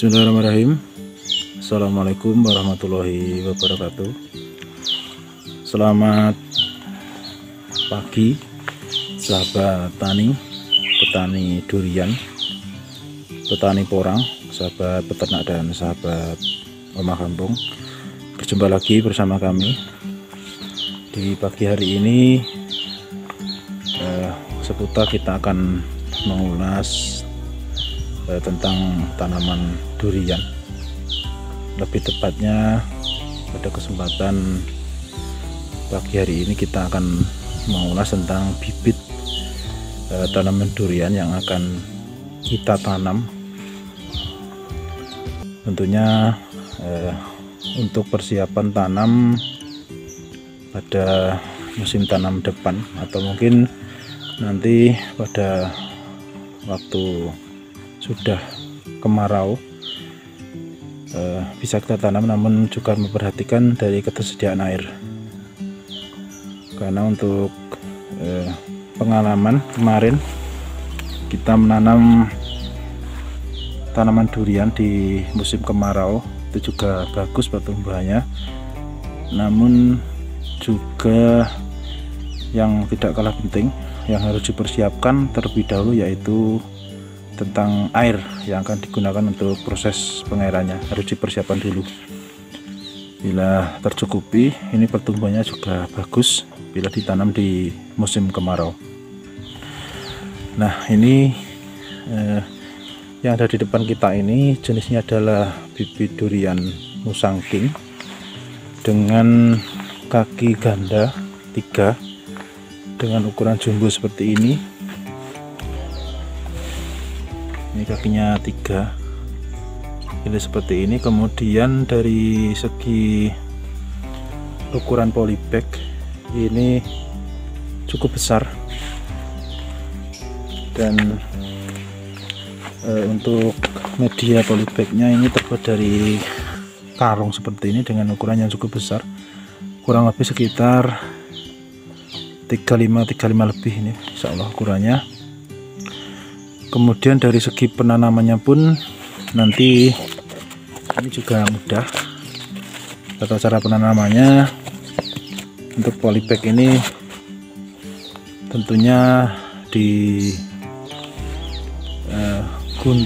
Bismillahirrahmanirrahim. Assalamualaikum warahmatullahi wabarakatuh. Selamat pagi sahabat tani, petani durian, petani porang, sahabat peternak dan sahabat omah kampung. Berjumpa lagi bersama kami di pagi hari ini. Seputar kita akan mengulas tentang tanaman durian. Lebih tepatnya pada kesempatan pagi hari ini kita akan mengulas tentang bibit tanaman durian yang akan kita tanam. Tentunya untuk persiapan tanam pada musim tanam depan, atau mungkin nanti pada waktu sudah kemarau bisa kita tanam, namun juga memperhatikan dari ketersediaan air. Karena untuk pengalaman kemarin kita menanam tanaman durian di musim kemarau, itu juga bagus pertumbuhannya, namun juga yang tidak kalah penting yang harus dipersiapkan terlebih dahulu yaitu tentang air yang akan digunakan untuk proses pengairannya. Harus dipersiapkan dulu. Bila tercukupi, ini pertumbuhannya juga bagus bila ditanam di musim kemarau. Nah, ini yang ada di depan kita ini jenisnya adalah bibit durian Musang King dengan kaki ganda 3 dengan ukuran jumbo seperti ini. Ini kakinya 3, ini seperti ini. Kemudian dari segi ukuran polybag ini cukup besar, dan untuk media polybagnya ini terbuat dari karung seperti ini dengan ukuran yang cukup besar, kurang lebih sekitar 35 lebih ini insya Allah ukurannya. Kemudian dari segi penanamannya pun nanti ini juga mudah. Tata cara penanamannya untuk polybag ini tentunya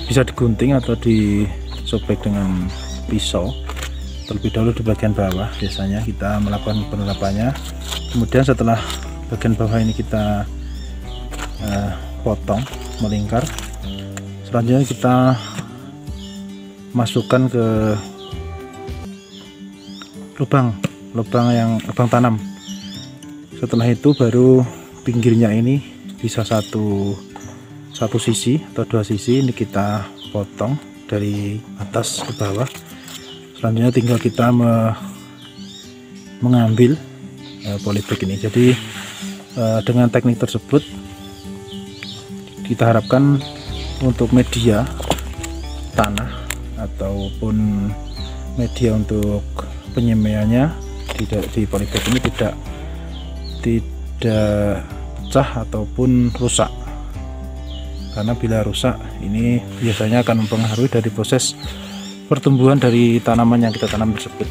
bisa digunting atau disobek dengan pisau. Terlebih dahulu di bagian bawah biasanya kita melakukan penerapannya. Kemudian setelah bagian bawah ini kita potong melingkar, selanjutnya kita masukkan ke lubang tanam. Setelah itu baru pinggirnya ini bisa satu sisi atau 2 sisi ini kita potong dari atas ke bawah. Selanjutnya tinggal kita mengambil polybag ini. Jadi dengan teknik tersebut kita harapkan untuk media tanah ataupun media untuk penyemaiannya di polybag ini tidak pecah ataupun rusak. Karena bila rusak ini biasanya akan mempengaruhi dari proses pertumbuhan dari tanaman yang kita tanam tersebut,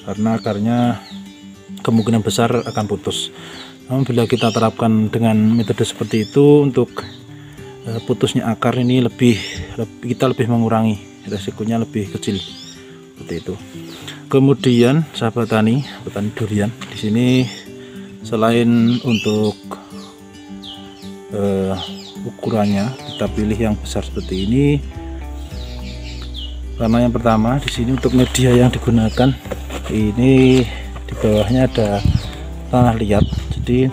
karena akarnya kemungkinan besar akan putus. Namun bila kita terapkan dengan metode seperti itu, untuk putusnya akar ini kita lebih mengurangi, resikonya lebih kecil seperti itu. Kemudian sahabat petani durian, di sini selain untuk ukurannya kita pilih yang besar seperti ini, karena yang pertama di sini untuk media yang digunakan ini di bawahnya ada tanah liat, jadi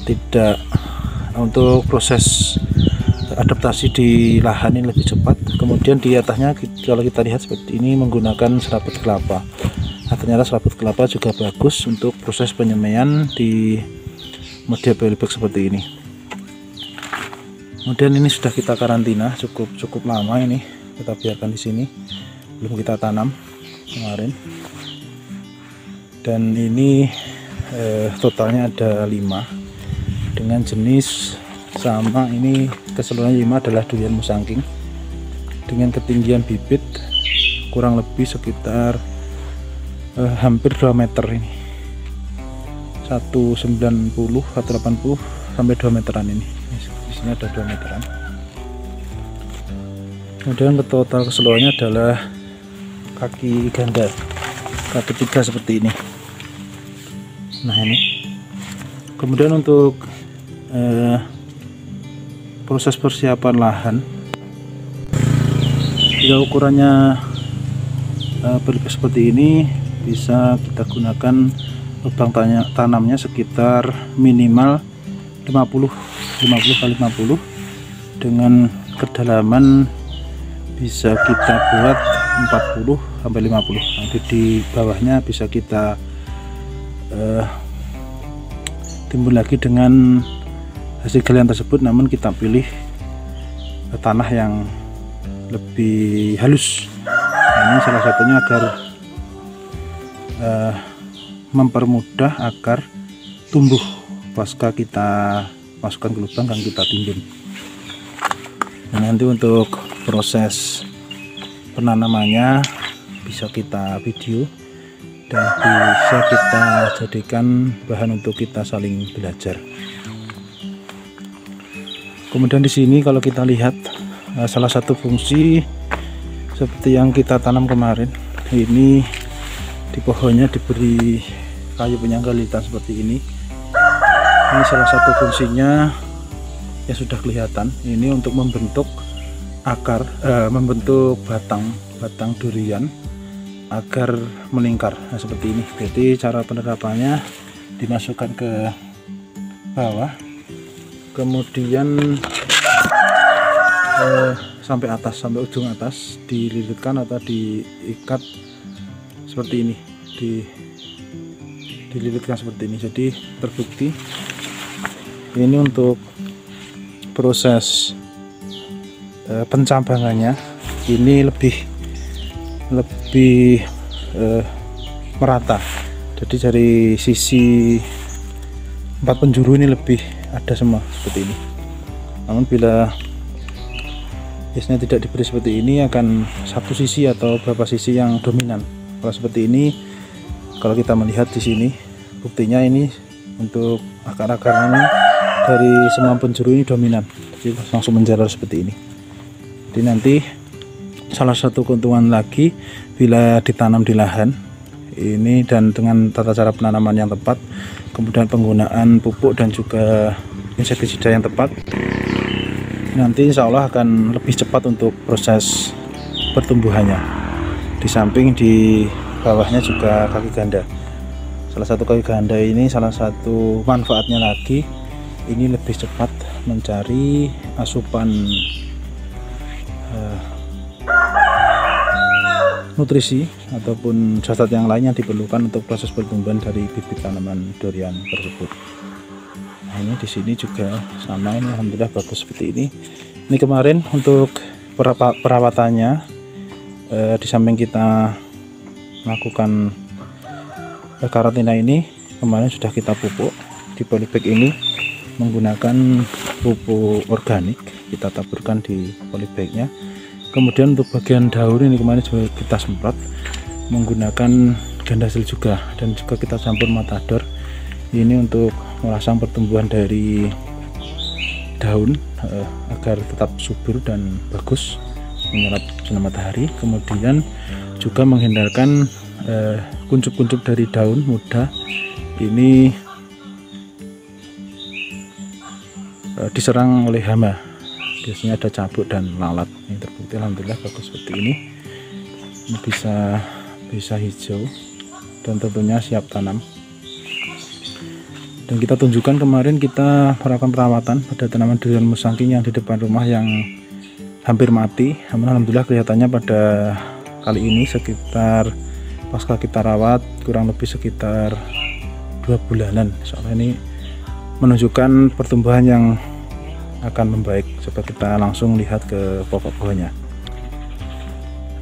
tidak untuk proses adaptasi di lahan ini lebih cepat. Kemudian di atasnya kalau kita lihat seperti ini menggunakan serabut kelapa. Nah, ternyata serabut kelapa juga bagus untuk proses penyemaian di model polybag seperti ini. Kemudian ini sudah kita karantina cukup lama, ini kita biarkan di sini, belum kita tanam kemarin. Dan ini totalnya ada 5 dengan jenis sama. Ini keseluruhannya 5 adalah durian musangking dengan ketinggian bibit kurang lebih sekitar hampir 2 meter, ini 190 atau 80 sampai 2 meteran. Ini di sini ada 2 meteran. Kemudian total keseluruhannya adalah kaki ganda, kaki 3 seperti ini. Nah, ini kemudian untuk proses persiapan lahan, jika ukurannya seperti ini, bisa kita gunakan lubang tanamnya sekitar minimal 50 kali 50 dengan kedalaman bisa kita buat 40 sampai 50. Nanti di bawahnya bisa kita timbul lagi dengan hasil galian tersebut, namun kita pilih tanah yang lebih halus. Nah, ini salah satunya agar mempermudah agar tumbuh pasca kita masukkan ke lubang yang kita timbun. Nah, nanti untuk proses penanamannya bisa kita video dan bisa kita jadikan bahan untuk kita saling belajar. Kemudian di sini kalau kita lihat salah satu fungsi seperti yang kita tanam kemarin, ini di pohonnya diberi kayu penyangga lilitang seperti ini. Ini salah satu fungsinya yang sudah kelihatan. Ini untuk membentuk akar, membentuk batang durian agar melingkar. Nah, seperti ini. Jadi cara penerapannya dimasukkan ke bawah, kemudian sampai atas, sampai ujung atas, dililitkan atau diikat seperti ini, dililitkan seperti ini. Jadi terbukti ini untuk proses pencabangannya ini lebih merata. Jadi dari sisi 4 penjuru ini lebih ada semua seperti ini. Namun bila biasanya tidak diberi seperti ini, akan satu sisi atau beberapa sisi yang dominan. Kalau seperti ini, kalau kita melihat di sini, buktinya ini untuk akar-akarnya dari semua penjuru ini dominan, jadi langsung menjalar seperti ini. Jadi nanti salah satu keuntungan lagi bila ditanam di lahan ini dan dengan tata cara penanaman yang tepat, kemudian penggunaan pupuk dan juga insektisida yang tepat, nanti insya Allah akan lebih cepat untuk proses pertumbuhannya. Di samping di bawahnya juga kaki ganda. Salah satu kaki ganda ini, salah satu manfaatnya lagi, ini lebih cepat mencari asupan nutrisi ataupun zat yang lain yang diperlukan untuk proses pertumbuhan dari bibit tanaman durian tersebut. Nah, ini di sini juga sama, ini alhamdulillah bagus seperti ini. Ini kemarin untuk perawatannya, di samping kita melakukan karantina ini, kemarin sudah kita pupuk di polybag ini menggunakan pupuk organik, kita taburkan di polybagnya. Kemudian untuk bagian daun ini kemarin juga kita semprot menggunakan gandasil juga, dan juga kita campur matador ini untuk merangsang pertumbuhan dari daun agar tetap subur dan bagus menyerap sinar matahari. Kemudian juga menghindarkan kuncup-kuncup dari daun muda ini diserang oleh hama, biasanya ada cabuk dan lalat. Ini terbukti alhamdulillah bagus seperti ini. Ini bisa hijau dan tentunya siap tanam. Dan kita tunjukkan kemarin kita melakukan perawatan pada tanaman durian musangking yang di depan rumah yang hampir mati. Namun alhamdulillah kelihatannya pada kali ini sekitar pasca kita rawat kurang lebih sekitar 2 bulanan. Soalnya ini menunjukkan pertumbuhan yang akan membaik. Coba kita langsung lihat ke pokok buahnya.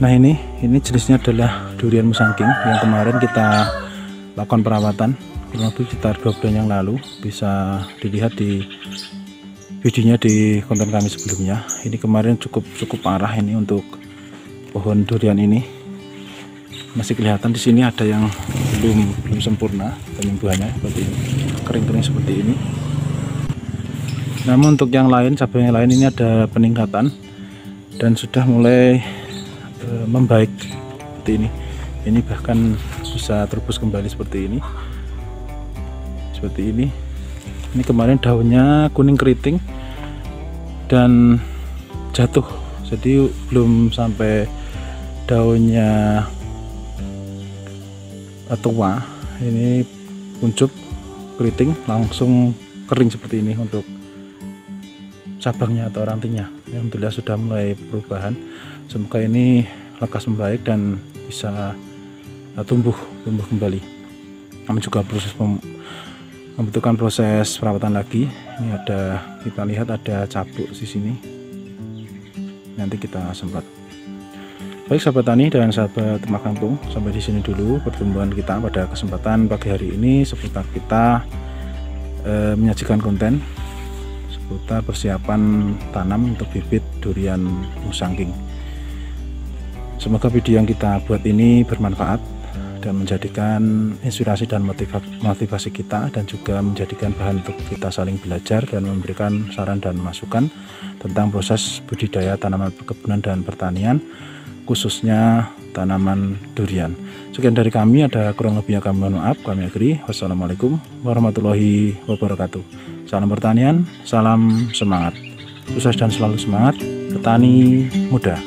Nah ini jenisnya adalah durian musangking yang kemarin kita lakukan perawatan kurang lebih sekitar 2 bulan yang lalu. Bisa dilihat di videonya di konten kami sebelumnya. Ini kemarin cukup parah ini untuk pohon durian ini. Masih kelihatan di sini ada yang belum sempurna penyembuhannya, seperti ini, kering-kering seperti ini. Namun untuk yang lain, cabang yang lain ini ada peningkatan dan sudah mulai membaik seperti ini. Ini bahkan bisa terbus kembali seperti ini. Seperti ini. Ini kemarin daunnya kuning keriting dan jatuh. Jadi belum sampai daunnya tua. Ini kuncup keriting langsung kering seperti ini untuk cabangnya atau rantingnya. Alhamdulillah sudah mulai perubahan. Semoga ini lekas membaik dan bisa tumbuh kembali. Namun juga membutuhkan proses perawatan lagi. Ini kita lihat ada cabuk di sini. Nanti kita semprot. Baik sahabat tani dan sahabat rumah kampung, sampai di sini dulu pertemuan kita pada kesempatan pagi hari ini seputar kita menyajikan konten seputar persiapan tanam untuk bibit durian musangking. Semoga video yang kita buat ini bermanfaat dan menjadikan inspirasi dan motivasi kita, dan juga menjadikan bahan untuk kita saling belajar dan memberikan saran dan masukan tentang proses budidaya tanaman perkebunan dan pertanian, khususnya tanaman durian. Sekian dari kami, ada kurang lebihnya kami mohon maaf, kami akhiri. Wassalamualaikum warahmatullahi wabarakatuh. Salam pertanian, salam semangat, sukses dan selalu semangat, petani muda.